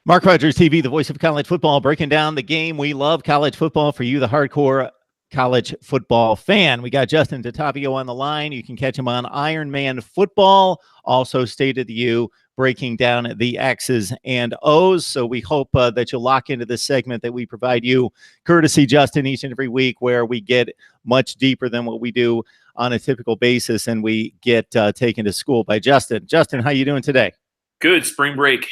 Mark Rogers TV, the voice of college football, breaking down the game. We love college football for you, the hardcore college football fan. We got Justin Tatavio on the line. You can catch him on Ironman Football, also stated to you, breaking down the X's and O's. So we hope that you'll lock into this segment that we provide you, courtesy Justin, each and every week, where we get much deeper than what we do on a typical basis, and we get taken to school by Justin. Justin, how you doing today? Good. Spring break.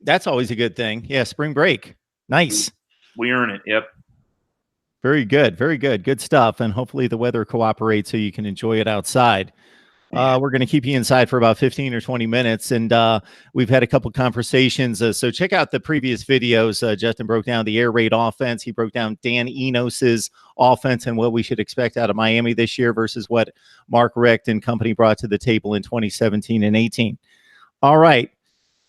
That's always a good thing. Yeah, spring break. Nice. We earn it. Yep. Very good. Very good. Good stuff. And hopefully the weather cooperates so you can enjoy it outside. We're going to keep you inside for about 15 or 20 minutes. And we've had a couple conversations. So check out the previous videos. Justin broke down the air raid offense. He broke down Dan Enos's offense and what we should expect out of Miami this year versus what Mark Richt and company brought to the table in 2017 and 18. All right.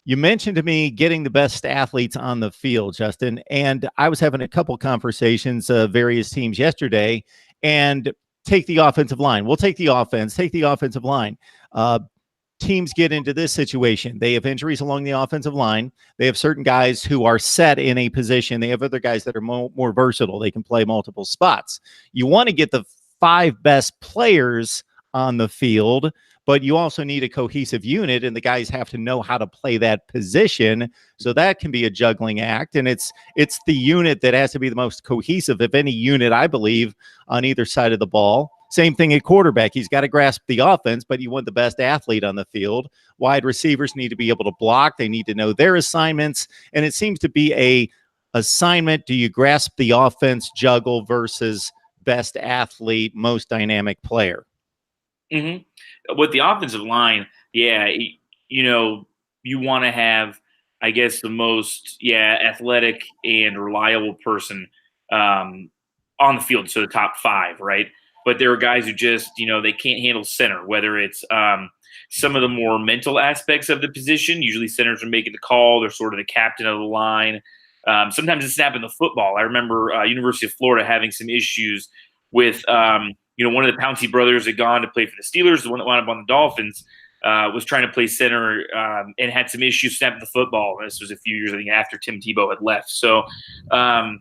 You mentioned to me getting the best athletes on the field, Justin, and I was having a couple conversations, various teams yesterday, and take the offensive line. We'll take the offense, take the offensive line. Teams get into this situation. They have injuries along the offensive line. They have certain guys who are set in a position. They have other guys that are more versatile. They can play multiple spots. You want to get the 5 best players on the field, but you also need a cohesive unit, and the guys have to know how to play that position. So that can be a juggling act, and it's the unit that has to be the most cohesive of any unit, I believe, on either side of the ball. Same thing at quarterback. He's got to grasp the offense, but you want the best athlete on the field. Wide receivers need to be able to block. They need to know their assignments, and it seems to be a assignment. Do you grasp the offense juggle versus best athlete, most dynamic player? Mm-hmm. With the offensive line, yeah, you want to have, I guess, the most, athletic and reliable person on the field. So the top 5, right? But there are guys who just, they can't handle center, whether it's some of the more mental aspects of the position. Usually centers are making the call. They're sort of the captain of the line. Sometimes it's snapping the football. I remember University of Florida having some issues with one of the Pouncey brothers had gone to play for the Steelers. The one that wound up on the Dolphins was trying to play center and had some issues snapping the football. And this was a few years, I think, after Tim Tebow had left. So, having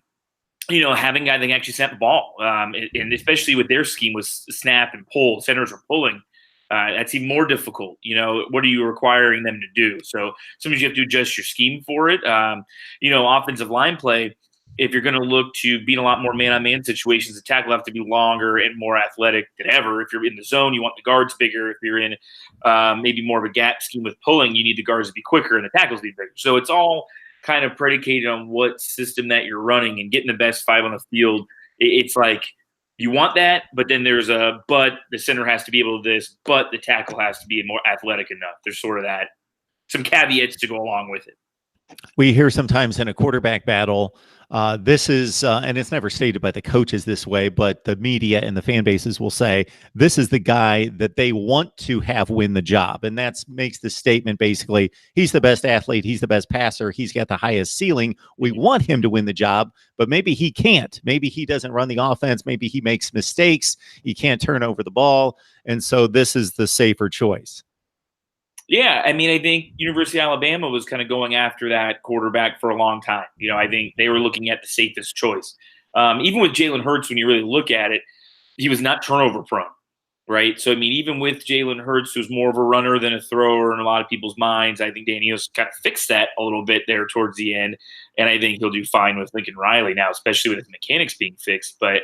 a guy that can actually snap the ball, and especially with their scheme was snap and pull, centers are pulling. That's even more difficult. What are you requiring them to do? So sometimes you have to adjust your scheme for it. Offensive line play, if you're going to look to beat a lot more man-on-man situations, the tackle have to be longer and more athletic than ever. If you're in the zone, you want the guards bigger. If you're in maybe more of a gap scheme with pulling, you need the guards to be quicker and the tackles to be bigger. So it's all kind of predicated on what system that you're running, and getting the best 5 on the field. It's like you want that, but then there's but the center has to be able to this, but the tackle has to be more athletic enough. There's sort of that, some caveats to go along with it. We hear sometimes in a quarterback battle, this is, and it's never stated by the coaches this way, but the media and the fan bases will say, this is the guy that they want to have win the job. And that makes the statement basically, he's the best athlete, he's the best passer, he's got the highest ceiling. We want him to win the job, but maybe he can't. Maybe he doesn't run the offense. Maybe he makes mistakes. He can't turn over the ball. And so this is the safer choice. Yeah, I mean, I think University of Alabama was kind of going after that quarterback for a long time. I think they were looking at the safest choice. Even with Jalen Hurts, when you really look at it, he was not turnover prone, right? So, I mean, even with Jalen Hurts, who's more of a runner than a thrower in a lot of people's minds, I think Daniels kind of fixed that a little bit there towards the end. And I think he'll do fine with Lincoln Riley now, especially with his mechanics being fixed. But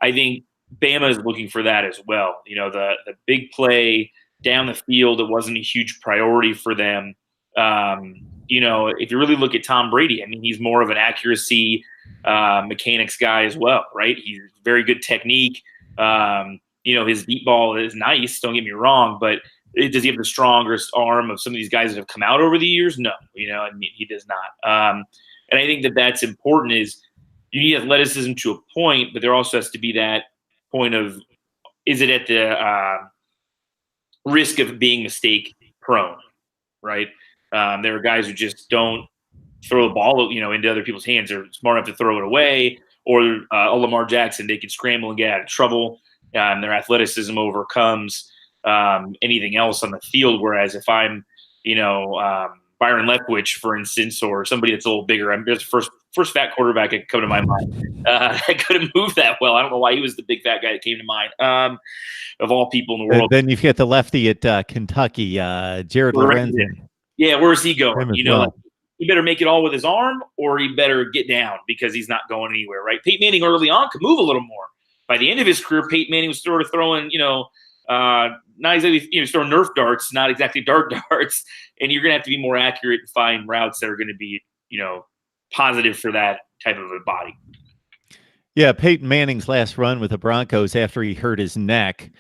I think Bama is looking for that as well. The big play down the field, it wasn't a huge priority for them. If you really look at Tom Brady, I mean, he's more of an accuracy mechanics guy as well, right? He's very good technique. His deep ball is nice, don't get me wrong, but does he have the strongest arm of some of these guys that have come out over the years? No, he does not. And I think that that's important. Is you need athleticism to a point, but there also has to be that point of, is it at the risk of being mistake prone, right? There are guys who just don't throw the ball, into other people's hands. They're smart enough to throw it away, or Lamar Jackson, they can scramble and get out of trouble. Their athleticism overcomes anything else on the field. Whereas if I'm, Byron Leftwich, for instance, or somebody that's a little bigger. I mean, there's the first fat quarterback that come to my mind. That couldn't move that well. I don't know why he was the big fat guy that came to mind. Of all people in the world. Then you've got the lefty at Kentucky, Jared Lorenzen. Yeah, where's he going? You know, well. he better make it all with his arm, or he better get down because he's not going anywhere, right? Peyton Manning early on could move a little more. By the end of his career, Peyton Manning was sort of throwing, not exactly, throwing Nerf darts, not exactly dart darts, and you're going to have to be more accurate and find routes that are going to be, positive for that type of a body. Yeah, Peyton Manning's last run with the Broncos after he hurt his neck,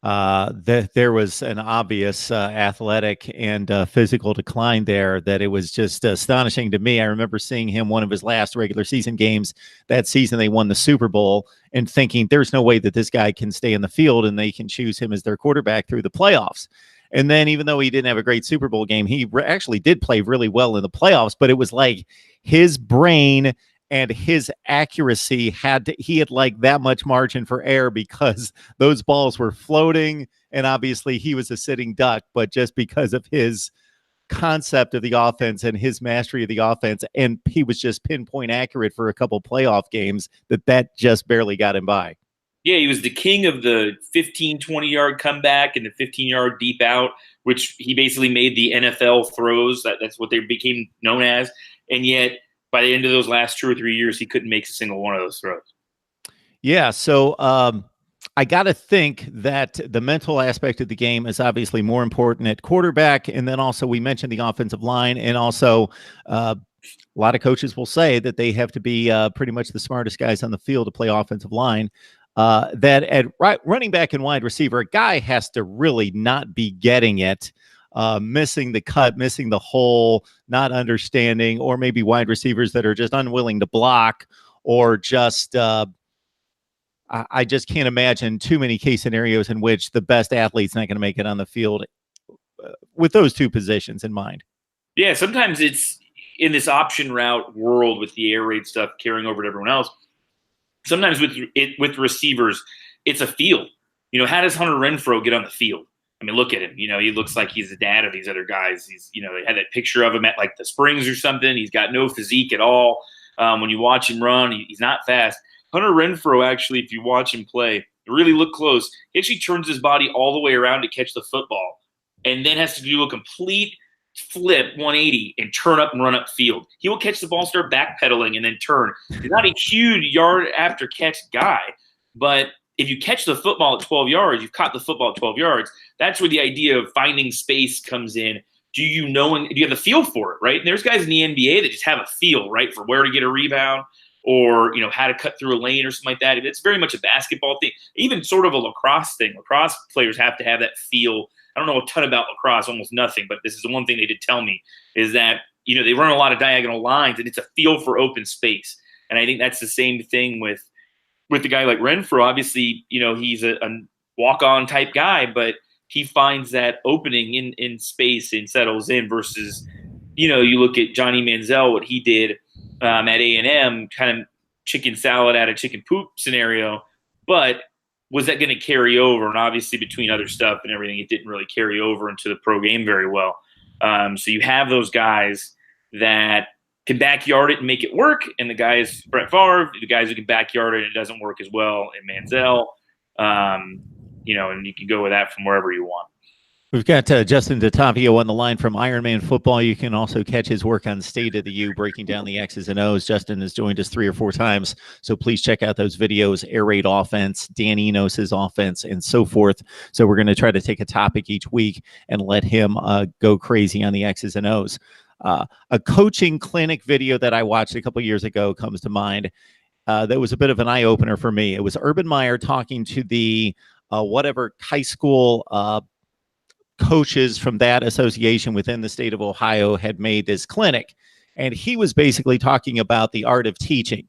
there was an obvious athletic and physical decline there that it was just astonishing to me. I remember seeing him one of his last regular season games that season. They won the Super Bowl and thinking there's no way that this guy can stay in the field and they can choose him as their quarterback through the playoffs. And then even though he didn't have a great Super Bowl game, he actually did play really well in the playoffs, but it was like his brain and his accuracy he had like that much margin for error because those balls were floating, and obviously he was a sitting duck, but just because of his concept of the offense and his mastery of the offense, and he was just pinpoint accurate for a couple playoff games, that just barely got him by. Yeah, he was the king of the 15, 20-yard comeback and the 15-yard deep out, which he basically made the NFL throws. That's what they became known as. And yet, by the end of those last 2 or 3 years, he couldn't make a single one of those throws. Yeah, so I got to think that the mental aspect of the game is obviously more important at quarterback. And then also we mentioned the offensive line, and also a lot of coaches will say that they have to be pretty much the smartest guys on the field to play offensive line. That at running back and wide receiver, a guy has to really not be getting it, missing the cut, missing the hole, not understanding, or maybe wide receivers that are just unwilling to block, or just I just can't imagine too many case scenarios in which the best athlete's not going to make it on the field with those two positions in mind. Yeah, sometimes it's in this option route world with the air raid stuff carrying over to everyone else. Sometimes with receivers, it's a feel. How does Hunter Renfro get on the field? I mean, look at him. He looks like he's the dad of these other guys. He's, they had that picture of him at like the Springs or something. He's got no physique at all. When you watch him run, he's not fast. Hunter Renfro, actually, if you watch him play, really look close, he actually turns his body all the way around to catch the football and then has to do a complete flip 180 and turn up and run up field. He will catch the ball, start backpedaling, and then turn. He's not a huge yard after catch guy, but if you catch the football at 12 yards, you've caught the football at 12 yards. That's where the idea of finding space comes in. Do you know and do you have the feel for it, right? And there's guys in the NBA that just have a feel, right, for where to get a rebound or, how to cut through a lane or something like that. It's very much a basketball thing, even sort of a lacrosse thing. Lacrosse players have to have that feel. I don't know a ton about lacrosse, almost nothing, but this is the one thing they did tell me is that, they run a lot of diagonal lines and it's a feel for open space. And I think that's the same thing with the guy like Renfro. Obviously, he's a walk-on type guy, but he finds that opening in space and settles in versus, you look at Johnny Manziel, what he did at A&M, kind of chicken salad out of chicken poop scenario, but was that going to carry over? And obviously between other stuff and everything, it didn't really carry over into the pro game very well. So you have those guys that can backyard it and make it work, and the guys, Brett Favre, the guys who can backyard it and it doesn't work as well, and Manziel, and you can go with that from wherever you want. We've got Justin DeTavio on the line from Ironman Football. You can also catch his work on State of the U, breaking down the X's and O's. Justin has joined us 3 or 4 times, so please check out those videos, air raid offense, Dan Enos' offense, and so forth. So we're going to try to take a topic each week and let him go crazy on the X's and O's. A coaching clinic video that I watched a couple years ago comes to mind. That was a bit of an eye-opener for me. It was Urban Meyer talking to the whatever high school coaches from that association within the state of Ohio had made this clinic. And he was basically talking about the art of teaching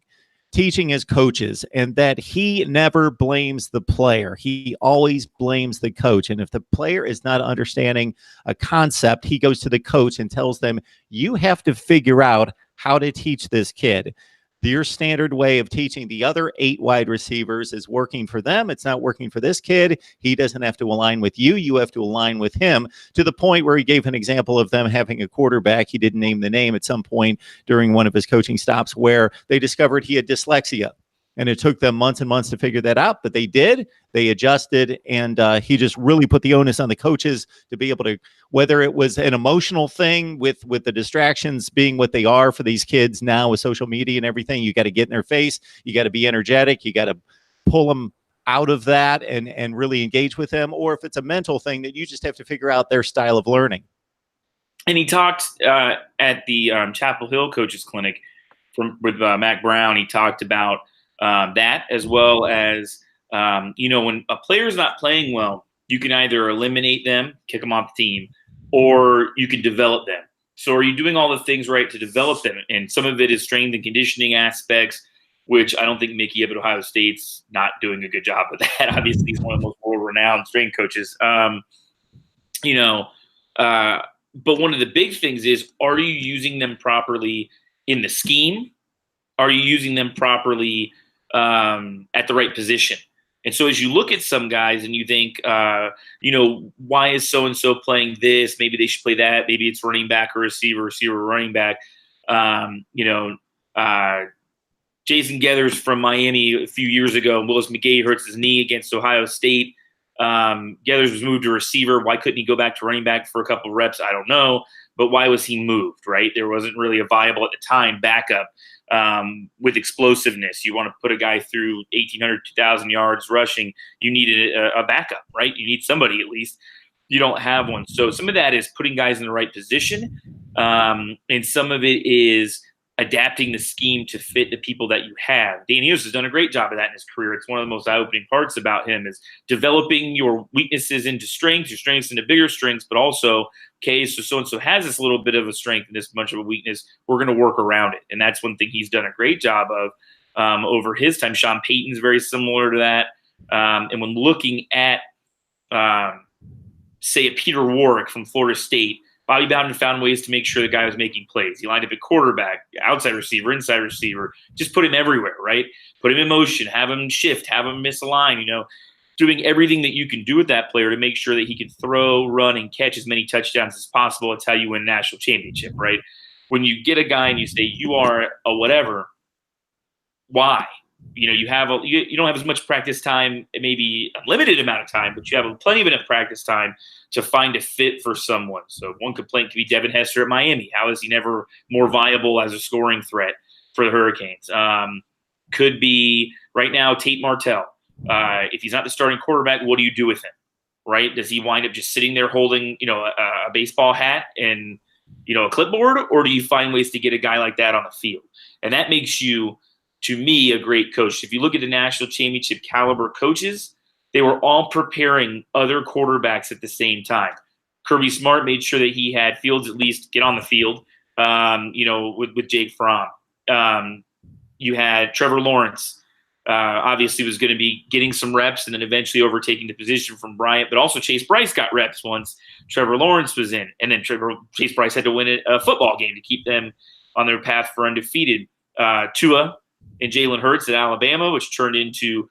as coaches, and that he never blames the player. He always blames the coach. And if the player is not understanding a concept, he goes to the coach and tells them, you have to figure out how to teach this kid. your standard way of teaching the other 8 wide receivers is working for them. It's not working for this kid. He doesn't have to align with you. You have to align with him, to the point where he gave an example of them having a quarterback. He didn't name the name at some point during one of his coaching stops where they discovered he had dyslexia. And it took them months and months to figure that out, but they did. They adjusted, and he just really put the onus on the coaches to be able to, whether it was an emotional thing with the distractions being what they are for these kids now with social media and everything. You got to get in their face. You got to be energetic. You got to pull them out of that and really engage with them. Or if it's a mental thing, that you just have to figure out their style of learning. And he talked at the Chapel Hill Coaches Clinic with Mac Brown. He talked about that, as well as, when a player's not playing well, you can either eliminate them, kick them off the team, or you can develop them. So are you doing all the things right to develop them? And some of it is strength and conditioning aspects, which I don't think Mickey up at Ohio State's not doing a good job of that. Obviously, he's one of the most world-renowned strength coaches. But one of the big things is, are you using them properly in the scheme? Are you using them properly at the right position? And so as you look at some guys and you think, why is so-and-so playing this? Maybe they should play that. Maybe it's running back or receiver, running back. Jason Geathers from Miami a few years ago, Willis McGahee hurts his knee against Ohio State. Geathers was moved to receiver. Why couldn't he go back to running back for a couple of reps? I don't know. But why was he moved, right? There wasn't really a viable at the time backup with explosiveness. You want to put a guy through 1,800, 2,000 yards rushing. You need a backup, right? You need somebody at least. You don't have one. So some of that is putting guys in the right position. And some of it is adapting the scheme to fit the people that you have. Danny Hughes has done a great job of that in his career. It's one of the most eye-opening parts about him is developing your weaknesses into strengths, your strengths into bigger strengths, but also, okay, so-and-so has this little bit of a strength and this much of a weakness. We're going to work around it. And that's one thing he's done a great job of over his time. Sean Payton's very similar to that. And when looking at, say, a Peter Warwick from Florida State, Bobby Bowden found ways to make sure the guy was making plays. He lined up at quarterback, outside receiver, inside receiver, just put him everywhere, right? Put him in motion, have him shift, have him miss a line, doing everything that you can do with that player to make sure that he can throw, run, and catch as many touchdowns as possible. That's how you win a national championship, right? When you get a guy and you say you are a whatever, why? You don't have as much practice time, maybe a limited amount of time, but you have plenty of enough practice time to find a fit for someone. So one complaint could be Devin Hester at Miami. How is he never more viable as a scoring threat for the Hurricanes? Could be right now Tate Martell. If he's not the starting quarterback, what do you do with him, right? Does he wind up just sitting there holding, a baseball hat and, a clipboard, or do you find ways to get a guy like that on the field? And that makes you, to me, a great coach. If you look at the national championship caliber coaches, they were all preparing other quarterbacks at the same time. Kirby Smart made sure that he had Fields at least get on the field, with Jake Fromm. You had Trevor Lawrence, obviously was going to be getting some reps and then eventually overtaking the position from Bryant, but also Chase Bryce got reps once Trevor Lawrence was in. And then Chase Bryce had to win a football game to keep them on their path for undefeated. Tua and Jalen Hurts at Alabama, which turned into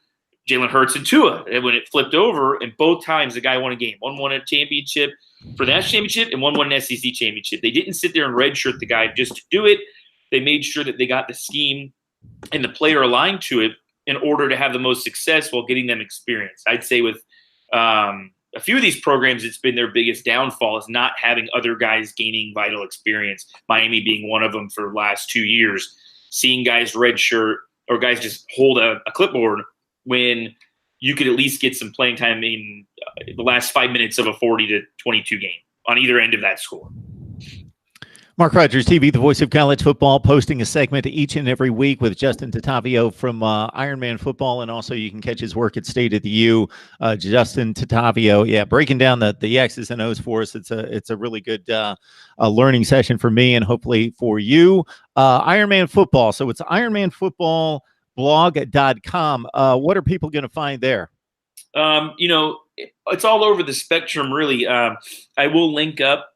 Jalen Hurts and Tua. And when it flipped over, and both times the guy won a game. One won a championship for the national championship, and one won an SEC championship. They didn't sit there and redshirt the guy just to do it. They made sure that they got the scheme and the player aligned to it in order to have the most success while getting them experience. I'd say with a few of these programs, it's been their biggest downfall is not having other guys gaining vital experience, Miami being one of them for the last 2 years. Seeing guys redshirt or guys just hold a clipboard when you could at least get some playing time in the last 5 minutes of a 40-22 game on either end of that score. Mark Rogers TV, the voice of college football, posting a segment each and every week with Justin Tatavio from Ironman Football, and also you can catch his work at State of the U. Justin Tatavio, breaking down the X's and O's for us. It's a really good learning session for me and hopefully for you. Ironman Football. So it's ironmanfootballblog.com. What are people going to find there? It's all over the spectrum, really. I will link up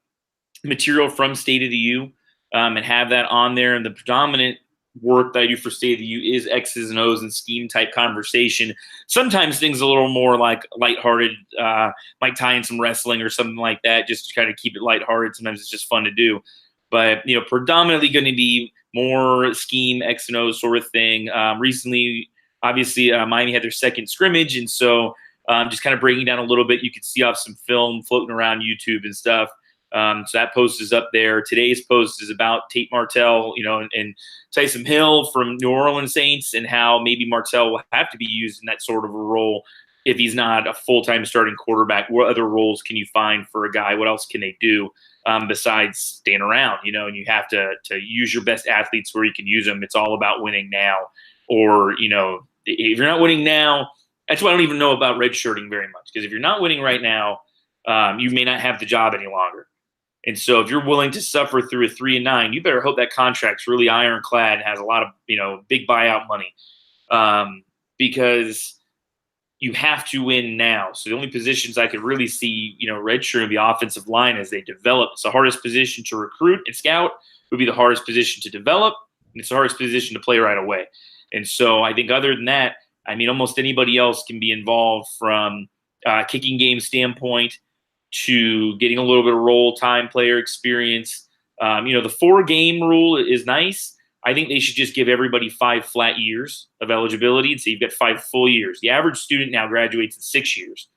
material from State of the U and have that on there. And the predominant work that I do for State of the U is X's and O's and scheme type conversation. Sometimes things a little more like lighthearted, might tie in some wrestling or something like that, just to kind of keep it lighthearted. Sometimes it's just fun to do, but predominantly going to be more scheme X and O sort of thing. Recently, obviously, Miami had their second scrimmage, and so just kind of breaking down a little bit. You could see off some film floating around YouTube and stuff. So that post is up there. Today's post is about Tate Martell, and Taysom Hill from New Orleans Saints, and how maybe Martell will have to be used in that sort of a role if he's not a full-time starting quarterback. What other roles can you find for a guy? What else can they do besides staying around? And you have to use your best athletes where you can use them. It's all about winning now, or if you're not winning now, that's why I don't even know about redshirting very much, because if you're not winning right now, you may not have the job any longer. And so if you're willing to suffer through a 3-9, you better hope that contract's really ironclad and has a lot of, big buyout money, because you have to win now. So the only positions I could really see, redshirting the offensive line as they develop. It's the hardest position to recruit and scout. It would be the hardest position to develop, and it's the hardest position to play right away. And so I think other than that, almost anybody else can be involved, from kicking game standpoint to getting a little bit of role time, player experience. The 4-game rule is nice. I think they should just give everybody 5 flat years of eligibility, and so you've got 5 full years. The average student now graduates in 6 years.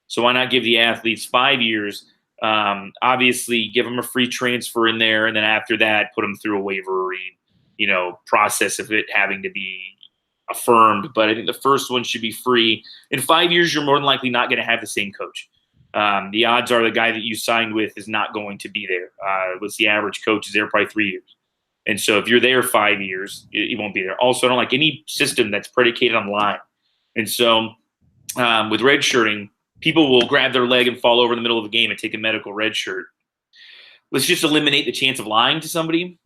So why not give the athletes 5 years? Obviously, give them a free transfer in there, and then after that, put them through a waiver process of it having to be affirmed. But I think the first one should be free. In 5 years, you're more than likely not going to have the same coach. The odds are the guy that you signed with is not going to be there. What's the average coach is there probably 3 years. And so if you're there 5 years, he won't be there. Also, I don't like any system that's predicated on line. And so with redshirting, people will grab their leg and fall over in the middle of a game and take a medical red shirt. Let's just eliminate the chance of lying to somebody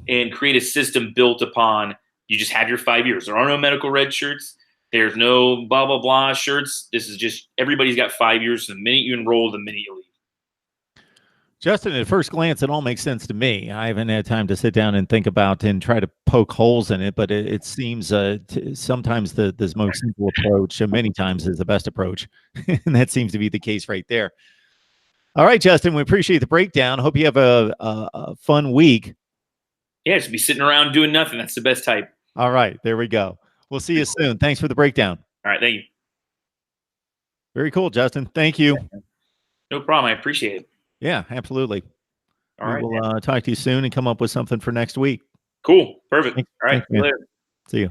and create a system built upon you just have your 5 years. There are no medical red shirts. There's no blah, blah, blah shirts. This is just everybody's got 5 years. The minute you enroll, the minute you leave. Justin, at first glance, it all makes sense to me. I haven't had time to sit down and think about and try to poke holes in it, but it seems sometimes the most simple approach, and many times, is the best approach. And that seems to be the case right there. All right, Justin, we appreciate the breakdown. Hope you have a fun week. Yeah, just be sitting around doing nothing. That's the best type. All right, there we go. We'll see you soon. Thanks for the breakdown. All right, thank you. Very cool, Justin. Thank you. No problem. I appreciate it. Yeah, absolutely. All right. We'll talk to you soon and come up with something for next week. Cool. Perfect. All right. See you later. See you.